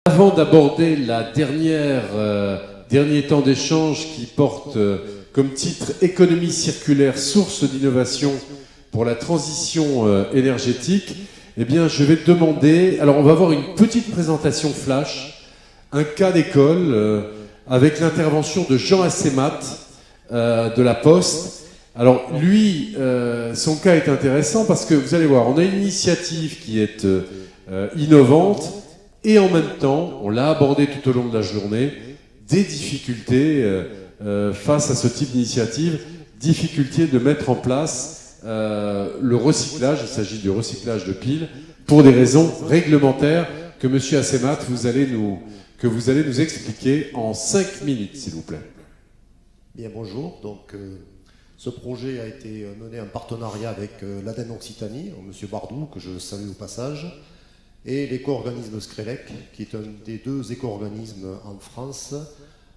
Avant d'aborder la dernier temps d'échange qui porte comme titre Économie circulaire, source d'innovation pour la transition énergétique, eh bien, je vais te demander, alors on va avoir une petite présentation flash, un cas d'école avec l'intervention de Jean Assemat de la Poste. Alors lui, son cas est intéressant parce que vous allez voir, on a une initiative qui est innovante et en même temps, on l'a abordé tout au long de la journée, des difficultés face à ce type d'initiative, difficulté de mettre en place le recyclage, il s'agit du recyclage de piles, pour des raisons réglementaires que M. Assemat, vous allez nous expliquer en 5 minutes, s'il vous plaît. Bien, bonjour. Donc, ce projet a été mené en partenariat avec l'ADEME Occitanie, M. Bardou, que je salue au passage, et l'éco-organisme Screlec, qui est un des 2 éco-organismes en France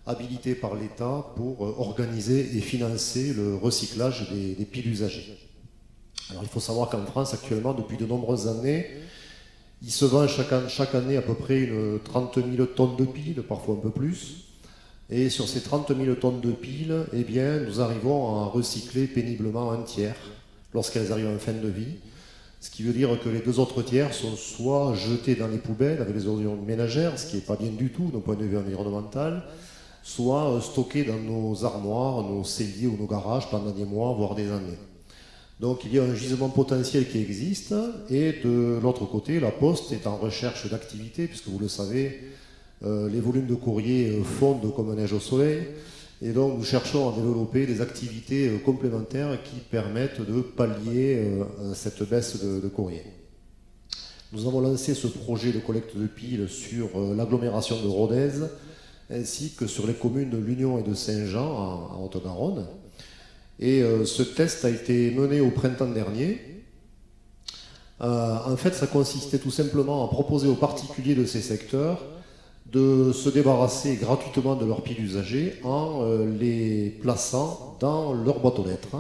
habilités par l'État pour organiser et financer le recyclage des piles usagées. Alors, il faut savoir qu'en France, actuellement, depuis de nombreuses années, il se vend chaque année à peu près 30 000 tonnes de piles, parfois un peu plus. Et sur ces 30 000 tonnes de piles, eh bien, nous arrivons à recycler péniblement un tiers lorsqu'elles arrivent en fin de vie. Ce qui veut dire que les 2 autres tiers sont soit jetés dans les poubelles avec les ordures ménagères, ce qui n'est pas bien du tout d'un point de vue environnemental, soit stockés dans nos armoires, nos celliers ou nos garages pendant des mois, voire des années. Donc il y a un gisement potentiel qui existe, et de l'autre côté, la Poste est en recherche d'activité, puisque vous le savez, les volumes de courrier fondent comme neige au soleil, et donc nous cherchons à développer des activités complémentaires qui permettent de pallier cette baisse de courrier. Nous avons lancé ce projet de collecte de piles sur l'agglomération de Rodez, ainsi que sur les communes de l'Union et de Saint-Jean en Haute-Garonne. Et ce test a été mené au printemps dernier. En fait, ça consistait tout simplement à proposer aux particuliers de ces secteurs de se débarrasser gratuitement de leurs piles usagées en les plaçant dans leur boîte aux lettres,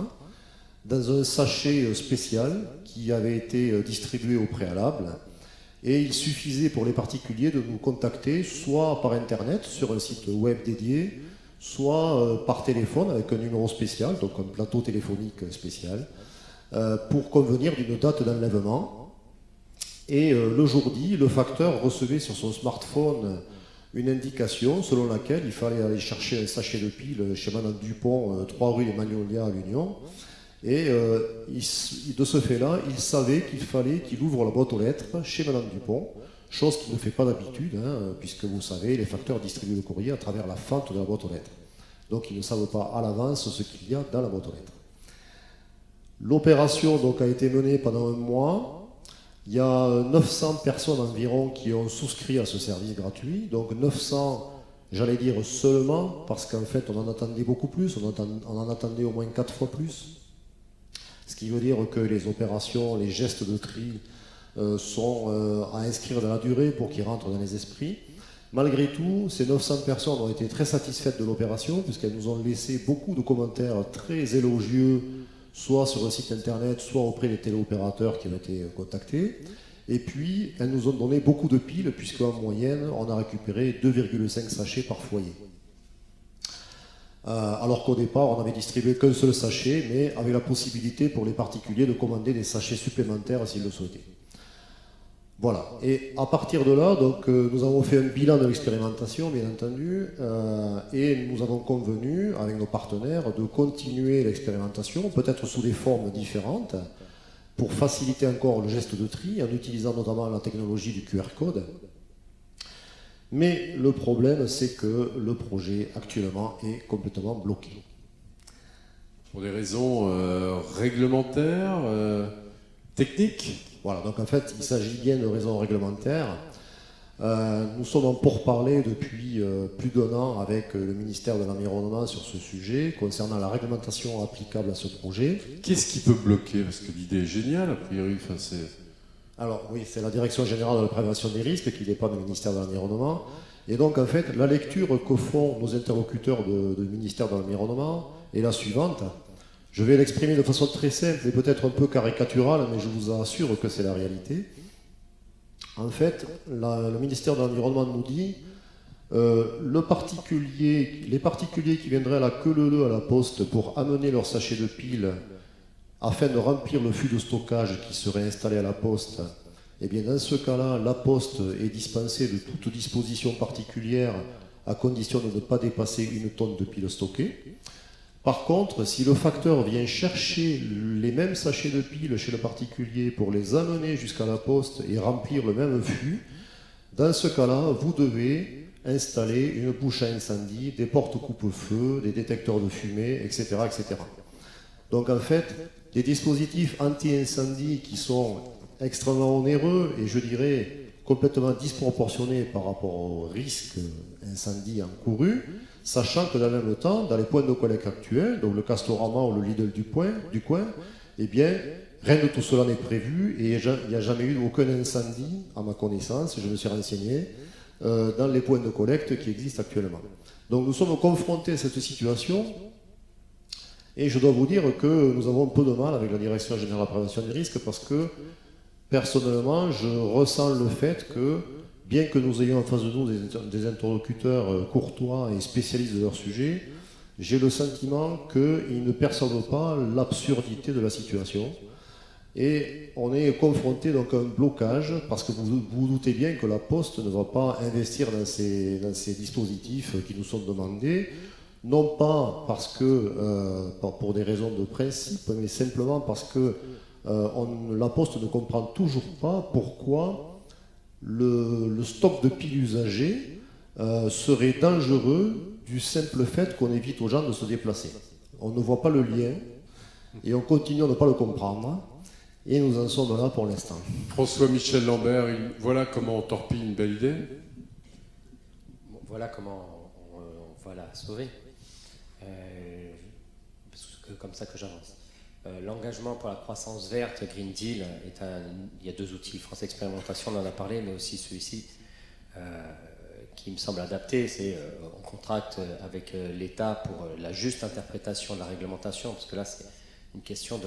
dans un sachet spécial qui avait été distribué au préalable. Et il suffisait pour les particuliers de nous contacter soit par Internet, sur un site web dédié, soit par téléphone avec un numéro spécial, donc un plateau téléphonique spécial, pour convenir d'une date d'enlèvement. Et le jour dit, le facteur recevait sur son smartphone une indication selon laquelle il fallait aller chercher un sachet de piles chez Madame Dupont, 3 rue des Magnolias à l'Union. Et de ce fait-là, il savait qu'il fallait qu'il ouvre la boîte aux lettres chez Madame Dupont, chose qu'il ne fait pas d'habitude, puisque vous savez, les facteurs distribuent le courrier à travers la fente de la boîte aux lettres. Donc ils ne savent pas à l'avance ce qu'il y a dans la boîte aux lettres. L'opération donc a été menée pendant un mois. Il y a 900 personnes environ qui ont souscrit à ce service gratuit. Donc 900, j'allais dire seulement, parce qu'en fait on en attendait beaucoup plus, on en attendait au moins 4 fois plus. Ce qui veut dire que les opérations, les gestes de tri sont à inscrire dans la durée pour qu'ils rentrent dans les esprits. Malgré tout, ces 900 personnes ont été très satisfaites de l'opération, puisqu'elles nous ont laissé beaucoup de commentaires très élogieux, soit sur le site internet, soit auprès des téléopérateurs qui ont été contactés. Et puis, elles nous ont donné beaucoup de piles, puisqu'en moyenne, on a récupéré 2,5 sachets par foyer. Alors qu'au départ, on n'avait distribué qu'un seul sachet, mais avec la possibilité pour les particuliers de commander des sachets supplémentaires s'ils le souhaitaient. Voilà. Et à partir de là, donc, nous avons fait un bilan de l'expérimentation, bien entendu, et nous avons convenu avec nos partenaires de continuer l'expérimentation, peut-être sous des formes différentes, pour faciliter encore le geste de tri, en utilisant notamment la technologie du QR code. Mais le problème, c'est que le projet actuellement est complètement bloqué. Pour des raisons réglementaires, techniques ? Voilà, donc en fait, il s'agit bien de raisons réglementaires. Nous sommes en pourparlers depuis plus d'1 an avec le ministère de l'Environnement sur ce sujet, concernant la réglementation applicable à ce projet. Qu'est-ce qui peut bloquer? Parce que l'idée est géniale, a priori. Alors oui, c'est la Direction générale de la prévention des risques qui dépend du ministère de l'Environnement. Et donc en fait, la lecture que font nos interlocuteurs du ministère de l'Environnement est la suivante. Je vais l'exprimer de façon très simple et peut-être un peu caricaturale, mais je vous assure que c'est la réalité. En fait, le ministère de l'Environnement nous dit les particuliers qui viendraient à la queue leu-leu à la poste pour amener leur sachet de piles afin de remplir le fût de stockage qui serait installé à la poste, eh bien dans ce cas-là, la poste est dispensée de toute disposition particulière à condition de ne pas dépasser 1 tonne de piles stockées. Par contre, si le facteur vient chercher les mêmes sachets de piles chez le particulier pour les amener jusqu'à la poste et remplir le même fût, dans ce cas-là, vous devez installer une bouche à incendie, des portes coupe-feu, des détecteurs de fumée, etc., etc. Donc en fait, des dispositifs anti-incendie qui sont extrêmement onéreux et je dirais complètement disproportionnés par rapport au risque incendie encouru, sachant que dans le même temps, dans les points de collecte actuels, donc le Castorama ou le Lidl du coin, eh bien, rien de tout cela n'est prévu et il n'y a jamais eu aucun incendie, à ma connaissance, je me suis renseigné, dans les points de collecte qui existent actuellement. Donc nous sommes confrontés à cette situation et je dois vous dire que nous avons un peu de mal avec la Direction générale de la prévention des risques parce que personnellement, je ressens le fait que, bien que nous ayons en face de nous des interlocuteurs courtois et spécialistes de leur sujet, j'ai le sentiment qu'ils ne perçoivent pas l'absurdité de la situation. Et on est confronté donc à un blocage, parce que vous vous doutez bien que la Poste ne va pas investir dans ces dispositifs qui nous sont demandés, non pas parce que, pour des raisons de principe, mais simplement parce que la Poste ne comprend toujours pas pourquoi le stock de piles usagées serait dangereux du simple fait qu'on évite aux gens de se déplacer. On ne voit pas le lien et on continue à ne pas le comprendre et nous en sommes là pour l'instant. François-Michel Lambert, voilà comment on torpille une belle idée. Bon, voilà comment on va la sauver. C'est comme ça que j'avance. L'engagement pour la croissance verte, Green Deal, il y a 2 outils. France Expérimentation, on en a parlé, mais aussi celui-ci qui me semble adapté, c'est on contracte avec l'État pour la juste interprétation de la réglementation, parce que là c'est une question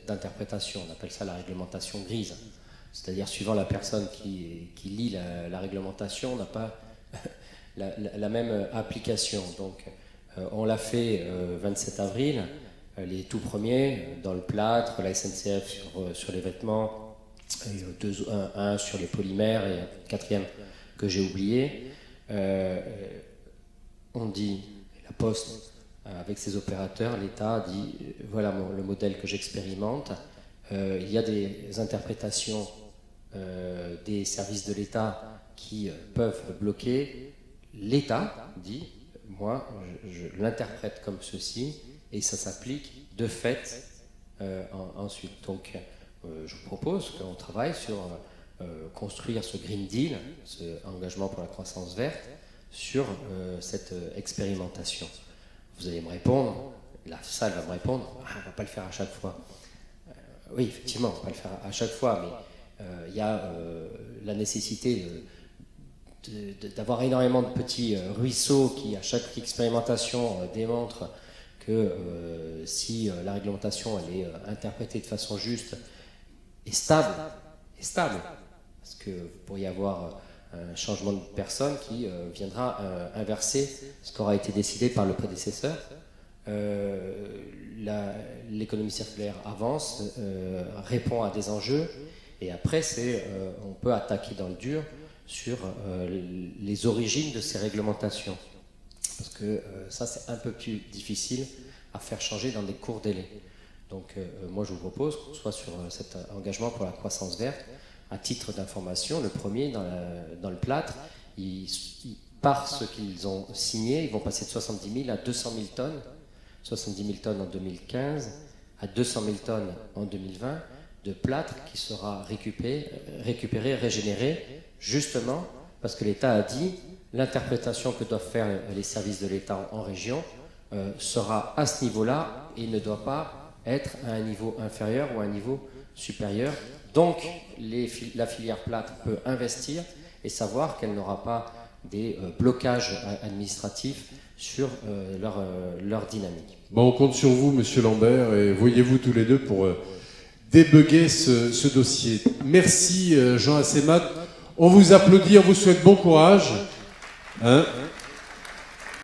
d'interprétation, on appelle ça la réglementation grise. C'est-à-dire suivant la personne qui lit la réglementation, on n'a pas la même application. Donc on l'a fait 27 avril, les tout premiers dans le plâtre, la SNCF sur les vêtements, et un sur les polymères et un 4e que j'ai oublié. On dit, la Poste avec ses opérateurs, l'État dit voilà le modèle que j'expérimente. Il y a des interprétations des services de l'État qui peuvent bloquer. L'État dit moi je l'interprète comme ceci et ça s'applique de fait ensuite. Donc je vous propose qu'on travaille sur construire ce Green Deal, ce engagement pour la croissance verte, sur cette expérimentation. Vous allez me répondre, la salle va me répondre, on ne va pas le faire à chaque fois. Oui, effectivement, on ne va pas le faire à chaque fois, mais il y a la nécessité d'avoir énormément de petits ruisseaux qui, à chaque expérimentation, démontrent que si la réglementation elle est interprétée de façon juste et stable, parce que vous pourriez avoir un changement de personne qui viendra inverser ce qui aura été décidé par le prédécesseur. L'économie circulaire avance, répond à des enjeux, et après on peut attaquer dans le dur sur les origines de ces réglementations. Parce que ça, c'est un peu plus difficile à faire changer dans des courts délais. Donc moi, je vous propose qu'on soit sur cet engagement pour la croissance verte. À titre d'information, le premier, dans le plâtre, par ce qu'ils ont signé, ils vont passer de 70 000 à 200 000 tonnes, 70 000 tonnes en 2015, à 200 000 tonnes en 2020, de plâtre qui sera récupéré, régénéré, justement parce que l'État a dit l'interprétation que doivent faire les services de l'État en région sera à ce niveau-là et ne doit pas être à un niveau inférieur ou à un niveau supérieur. Donc la filière plâtre peut investir et savoir qu'elle n'aura pas des blocages administratifs sur leur dynamique. Bon, on compte sur vous, Monsieur Lambert, et voyez-vous tous les deux pour débugger ce dossier. Merci, Jean Assemat. On vous applaudit, on vous souhaite bon courage. Hein.